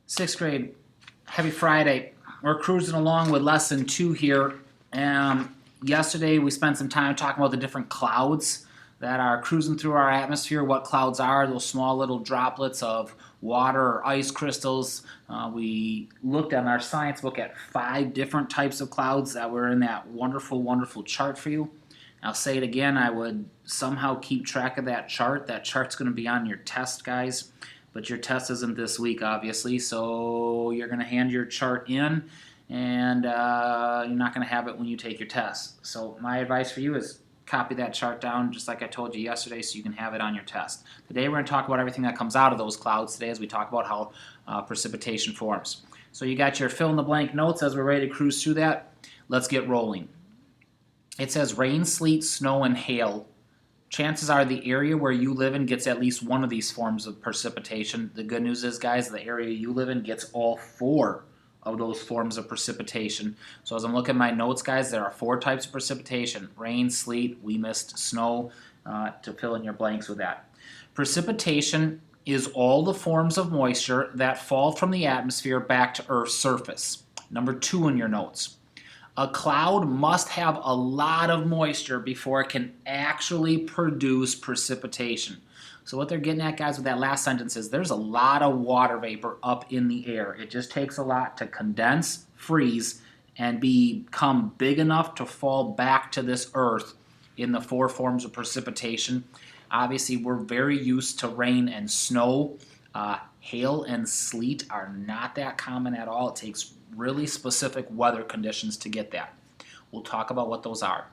Sixth grade, happy Friday. We're cruising along with lesson 2 here. Yesterday we spent some time talking about the different clouds that are cruising through our atmosphere. What clouds are, those small little droplets of water or ice crystals. We looked on our science book at 5 different types of clouds that were in that wonderful, wonderful chart for you. I'll say it again, I would somehow keep track of that chart. That chart's going to be on your test, guys. But your test isn't this week, obviously, so you're going to hand your chart in, and you're not going to have it when you take your test. So my advice for you is copy that chart down, just like I told you yesterday, so you can have it on your test. Today we're going to talk about everything that comes out of those clouds today as we talk about how precipitation forms. So you got your fill-in-the-blank notes as we're ready to cruise through that. Let's get rolling. It says rain, sleet, snow, and hail. Chances are the area where you live in gets at least one of these forms of precipitation. The good news is, guys, the area you live in gets all 4 of those forms of precipitation. So as I'm looking at my notes, guys, there are 4 types of precipitation. Rain, sleet, we missed snow, to fill in your blanks with that. Precipitation is all the forms of moisture that fall from the atmosphere back to Earth's surface. Number 2 in your notes. A cloud must have a lot of moisture before it can actually produce precipitation. So what they're getting at, guys, with that last sentence is there's a lot of water vapor up in the air. It just takes a lot to condense, freeze, and become big enough to fall back to this earth in the 4 forms of precipitation. Obviously, we're very used to rain and snow. Hail and sleet are not that common at all. It takes really specific weather conditions to get that. We'll talk about what those are.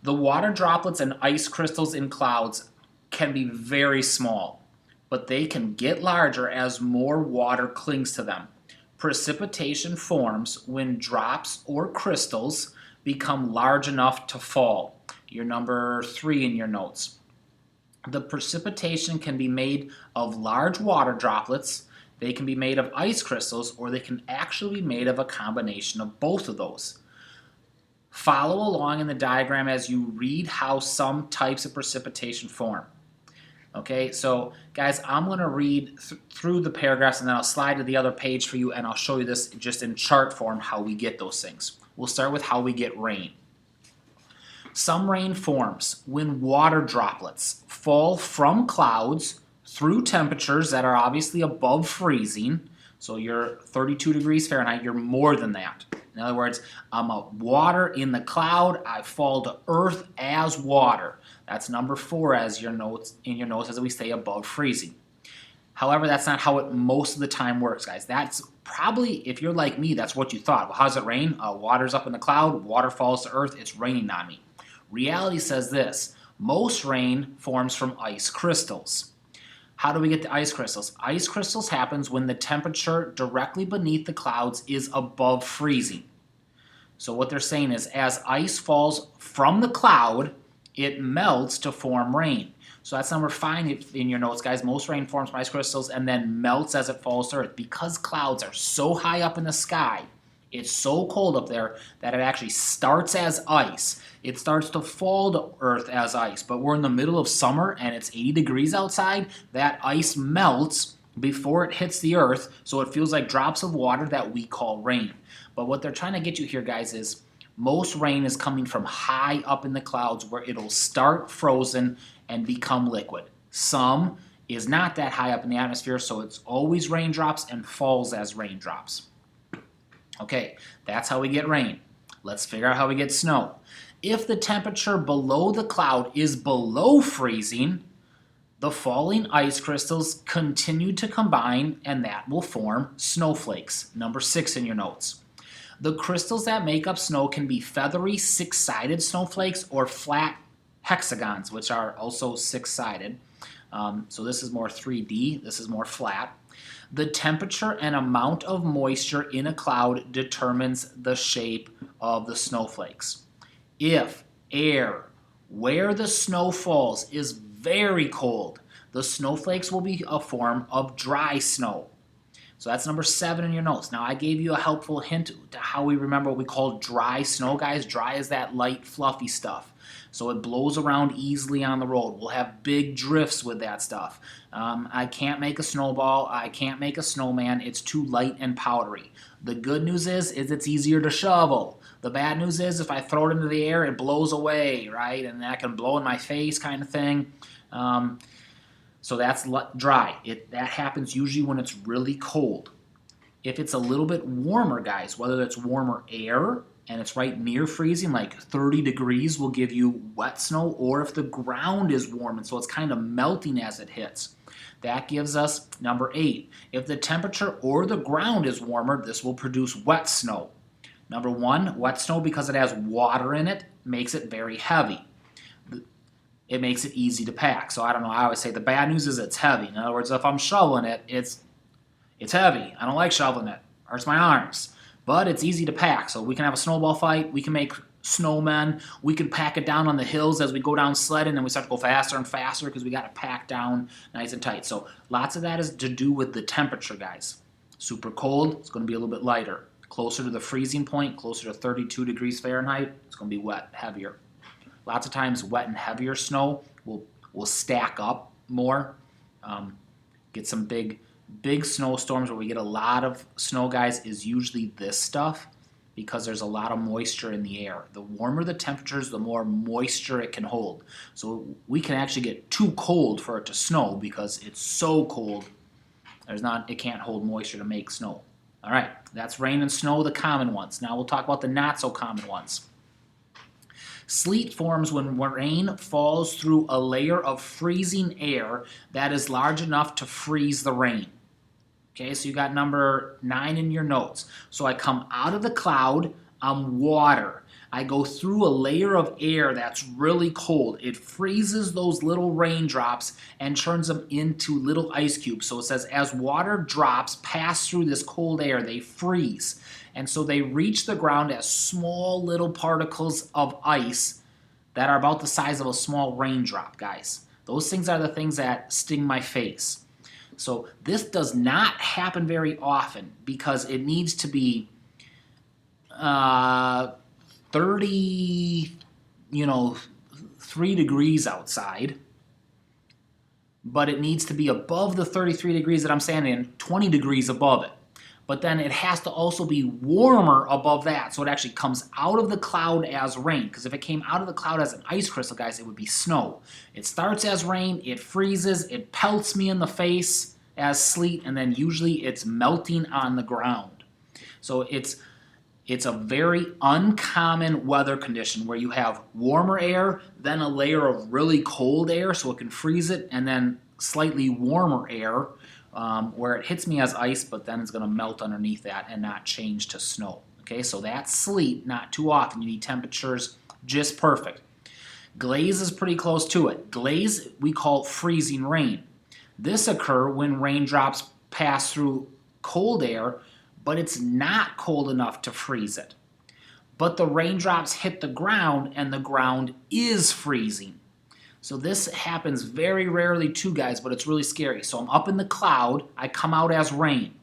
The water droplets and ice crystals in clouds can be very small, but they can get larger as more water clings to them. Precipitation forms when drops or crystals become large enough to fall. Your number 3 in your notes. The precipitation can be made of large water droplets. They can be made of ice crystals, or they can actually be made of a combination of both of those. Follow along in the diagram as you read how some types of precipitation form. Okay, so guys, I'm going to read through the paragraphs and then I'll slide to the other page for you and I'll show you this just in chart form how we get those things. We'll start with how we get rain. Some rain forms when water droplets fall from clouds through temperatures that are obviously above freezing. So you're 32 degrees Fahrenheit, you're more than that. In other words, I'm a water in the cloud, I fall to earth as water. That's number 4 as your notes in your notes as we stay above freezing. However, that's not how it most of the time works, guys. That's probably, if you're like me, that's what you thought. Well, how does it rain? Water's up in the cloud, water falls to earth, it's raining on me. Reality says this: most rain forms from ice crystals. How do we get the ice crystals? Ice crystals happens when the temperature directly beneath the clouds is above freezing. So what they're saying is as ice falls from the cloud, it melts to form rain. So that's number 5 in your notes, guys. Most rain forms from ice crystals and then melts as it falls to earth. Because clouds are so high up in the sky, it's so cold up there that it actually starts as ice. It starts to fall to earth as ice, but we're in the middle of summer and it's 80 degrees outside. That ice melts before it hits the earth, so it feels like drops of water that we call rain. But what they're trying to get you here, guys, is most rain is coming from high up in the clouds where it'll start frozen and become liquid. Some is not that high up in the atmosphere, so it's always raindrops and falls as raindrops. Okay, that's how we get rain. Let's figure out how we get snow. If the temperature below the cloud is below freezing, the falling ice crystals continue to combine and that will form snowflakes. Number 6 in your notes. The crystals that make up snow can be feathery 6-sided snowflakes or flat hexagons, which are also 6-sided. So this is more 3D, this is more flat. The temperature and amount of moisture in a cloud determines the shape of the snowflakes. If air where the snow falls is very cold, the snowflakes will be a form of dry snow. So that's number 7 in your notes. Now I gave you a helpful hint to how we remember what we call dry snow, guys. Dry is that light, fluffy stuff. So it blows around easily on the road. We'll have big drifts with that stuff. I can't make a snowball. I can't make a snowman. It's too light and powdery. The good news is it's easier to shovel. The bad news is if I throw it into the air, it blows away, right? And that can blow in my face kind of thing. So that's dry. That happens usually when it's really cold. If it's a little bit warmer, guys, whether it's warmer air and it's right near freezing, like 30 degrees will give you wet snow, or if the ground is warm and so it's kind of melting as it hits. That gives us number 8. If the temperature or the ground is warmer, this will produce wet snow. Number 1, wet snow, because it has water in it, makes it very heavy. It makes it easy to pack. So I don't know, I always say the bad news is it's heavy. In other words, if I'm shoveling it, it's heavy. I don't like shoveling it. Hurts my arms. But it's easy to pack. So we can have a snowball fight. We can make snowmen. We can pack it down on the hills as we go down sledding, and we start to go faster and faster because we got to pack down nice and tight. So lots of that is to do with the temperature, guys. Super cold, it's going to be a little bit lighter. Closer to the freezing point, closer to 32 degrees Fahrenheit, it's going to be wet, heavier. Lots of times wet and heavier snow will stack up more. Get some big snowstorms where we get a lot of snow, guys, is usually this stuff because there's a lot of moisture in the air. The warmer the temperatures, the more moisture it can hold. So we can actually get too cold for it to snow because it's so cold. It can't hold moisture to make snow. All right, that's rain and snow, the common ones. Now we'll talk about the not so common ones. Sleet forms when rain falls through a layer of freezing air that is large enough to freeze the rain. Okay, so you got number 9 in your notes. So I come out of the cloud, I'm water. I go through a layer of air that's really cold. It freezes those little raindrops and turns them into little ice cubes. So it says as water drops pass through this cold air, they freeze. And so they reach the ground as small little particles of ice that are about the size of a small raindrop, guys. Those things are the things that sting my face. So this does not happen very often because it needs to be 3 degrees outside, but it needs to be above the 33 degrees that I'm standing in, 20 degrees above it. But then it has to also be warmer above that, so it actually comes out of the cloud as rain. Because if it came out of the cloud as an ice crystal, guys, it would be snow. It starts as rain, it freezes, it pelts me in the face as sleet, and then usually it's melting on the ground. So it's a very uncommon weather condition where you have warmer air, then a layer of really cold air so it can freeze it, and then slightly warmer air where it hits me as ice, but then it's going to melt underneath that and not change to snow. Okay, so that's sleet, not too often. You need temperatures just perfect. Glaze is pretty close to it. Glaze we call freezing rain. This occurs when raindrops pass through cold air, but it's not cold enough to freeze it. But the raindrops hit the ground and the ground is freezing. So this happens very rarely too, guys, but it's really scary. So I'm up in the cloud, I come out as rain.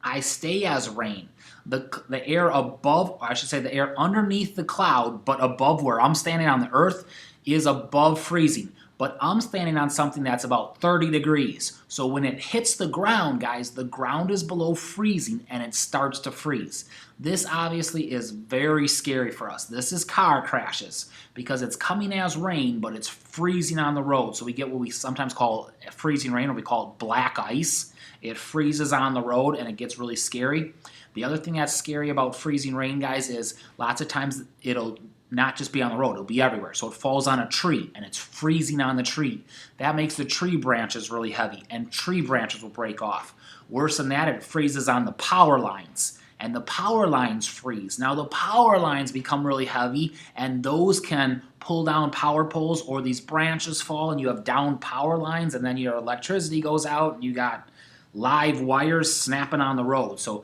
I stay as rain. The air above, or I should say the air underneath the cloud, but above where I'm standing on the earth, is above freezing. But I'm standing on something that's about 30 degrees. So when it hits the ground, guys, the ground is below freezing and it starts to freeze. This obviously is very scary for us. This is car crashes because it's coming as rain, but it's freezing on the road. So we get what we sometimes call freezing rain, or we call it black ice. It freezes on the road and it gets really scary. The other thing that's scary about freezing rain, guys, is lots of times it'll not just be on the road, it'll be everywhere. So it falls on a tree and it's freezing on the tree. That makes the tree branches really heavy and tree branches will break off. Worse than that, it freezes on the power lines and the power lines freeze. Now the power lines become really heavy and those can pull down power poles, or these branches fall and you have down power lines and then your electricity goes out and you got live wires snapping on the road. So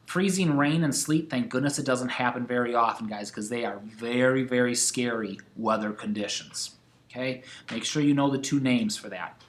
freezing rain and sleet, thank goodness it doesn't happen very often, guys, because they are very, very scary weather conditions. Okay? Make sure you know the 2 names for that.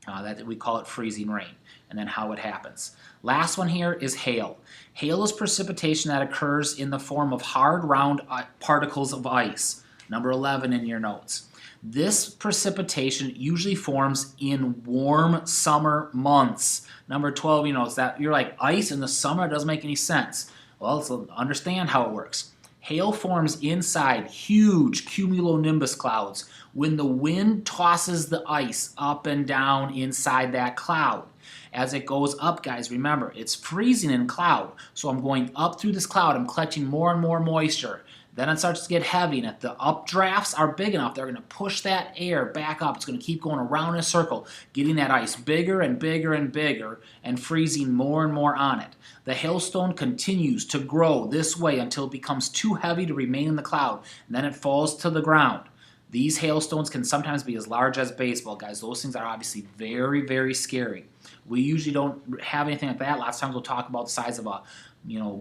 That we call it freezing rain, and then how it happens. Last one here is hail. Hail is precipitation that occurs in the form of hard, round particles of ice. Number 11 in your notes. This precipitation usually forms in warm summer months. Number 12, you know, is that you're like, ice in the summer doesn't make any sense. Well, let's understand how it works. Hail forms inside huge cumulonimbus clouds when the wind tosses the ice up and down inside that cloud. As it goes up, guys, remember, it's freezing in cloud. So I'm going up through this cloud. I'm collecting more and more moisture. Then it starts to get heavy, and if the updrafts are big enough, they're going to push that air back up. It's going to keep going around in a circle, getting that ice bigger and bigger and bigger, and freezing more and more on it. The hailstone continues to grow this way until it becomes too heavy to remain in the cloud, and then it falls to the ground. These hailstones can sometimes be as large as baseball, guys. Those things are obviously very, very scary. We usually don't have anything like that. Lots of times we'll talk about the size of a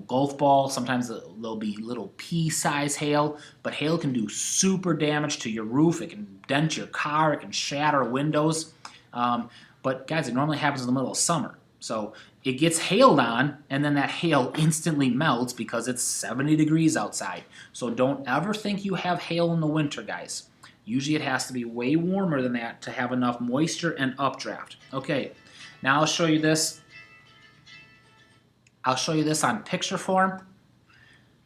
golf ball. Sometimes there'll be little pea-sized hail, but hail can do super damage to your roof. It can dent your car. It can shatter windows. But guys, it normally happens in the middle of summer. So it gets hailed on, and then that hail instantly melts because it's 70 degrees outside. So don't ever think you have hail in the winter, guys. Usually it has to be way warmer than that to have enough moisture and updraft. Okay, now I'll show you this. I'll show you this on picture form.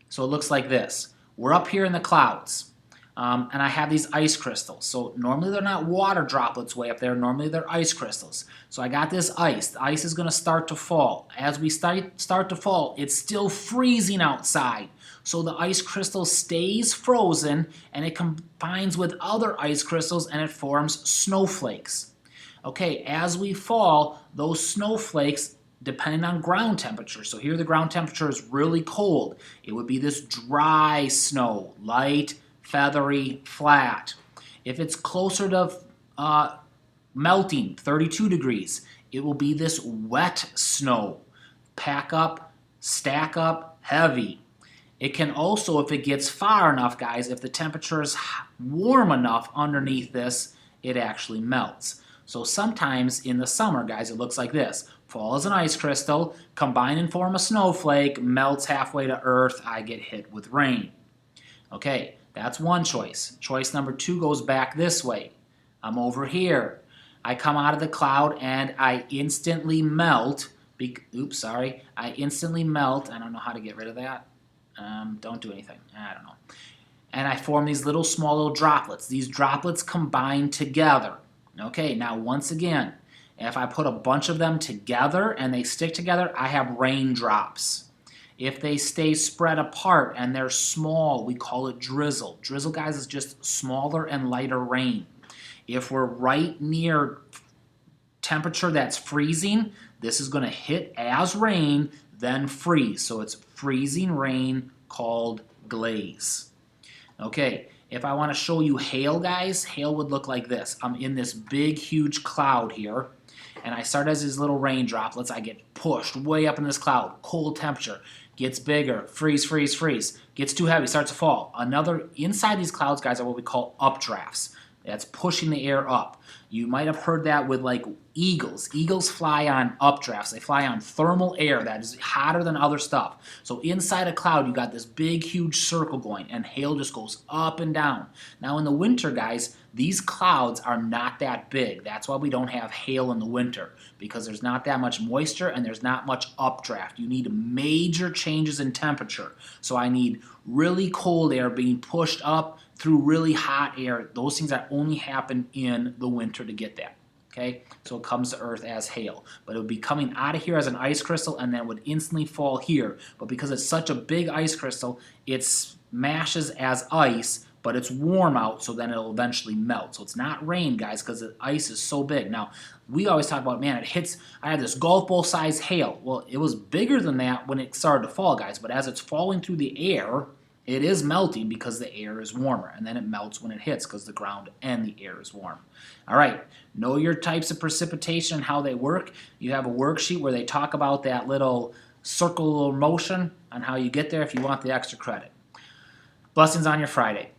So it looks like this. We're up here in the clouds, and I have these ice crystals. So normally they're not water droplets way up there. Normally they're ice crystals. So I got this ice. The ice is going to start to fall. As we start to fall, it's still freezing outside. So the ice crystal stays frozen, and it combines with other ice crystals, and it forms snowflakes. Okay, as we fall, those snowflakes, depending on ground temperature. So here the ground temperature is really cold. It would be this dry snow, light, feathery, flat. If it's closer to melting, 32 degrees, it will be this wet snow. Pack up, stack up, heavy. It can also, if it gets far enough, guys, if the temperature is warm enough underneath this, it actually melts. So sometimes in the summer, guys, it looks like this. Fall as an ice crystal, combine and form a snowflake, melts halfway to earth, I get hit with rain. Okay, that's one choice. Choice number 2 goes back this way. I'm over here. I come out of the cloud and I instantly melt. I instantly melt. I don't know how to get rid of that. Don't do anything. I don't know. And I form these small little droplets. These droplets combine together. Okay, now once again, if I put a bunch of them together and they stick together, I have raindrops. If they stay spread apart and they're small, we call it drizzle. Drizzle, guys, is just smaller and lighter rain. If we're right near temperature that's freezing, this is going to hit as rain, then freeze. So it's freezing rain called glaze. Okay, if I want to show you hail, guys, hail would look like this. I'm in this big, huge cloud here, and I start as these little rain droplets. I get pushed way up in this cloud, cold temperature, gets bigger, freeze, freeze, freeze, gets too heavy, starts to fall. Inside these clouds, guys, are what we call updrafts. That's pushing the air up. You might have heard that with like eagles. Eagles fly on updrafts. They fly on thermal air that is hotter than other stuff. So inside a cloud, you got this big, huge circle going, and hail just goes up and down. Now in the winter, guys, these clouds are not that big. That's why we don't have hail in the winter, because there's not that much moisture and there's not much updraft. You need major changes in temperature. So I need really cold air being pushed up through really hot air. Those things that only happen in the winter to get that. Okay, so it comes to Earth as hail. But it would be coming out of here as an ice crystal and then would instantly fall here. But because it's such a big ice crystal, it smashes as ice, but it's warm out, so then it'll eventually melt. So it's not rain, guys, because the ice is so big. Now, we always talk about, man, I had this golf ball size hail. Well, it was bigger than that when it started to fall, guys. But as it's falling through the air, it is melting because the air is warmer, and then it melts when it hits because the ground and the air is warm. All right, know your types of precipitation and how they work. You have a worksheet where they talk about that little circular motion and how you get there if you want the extra credit. Blessings on your Friday.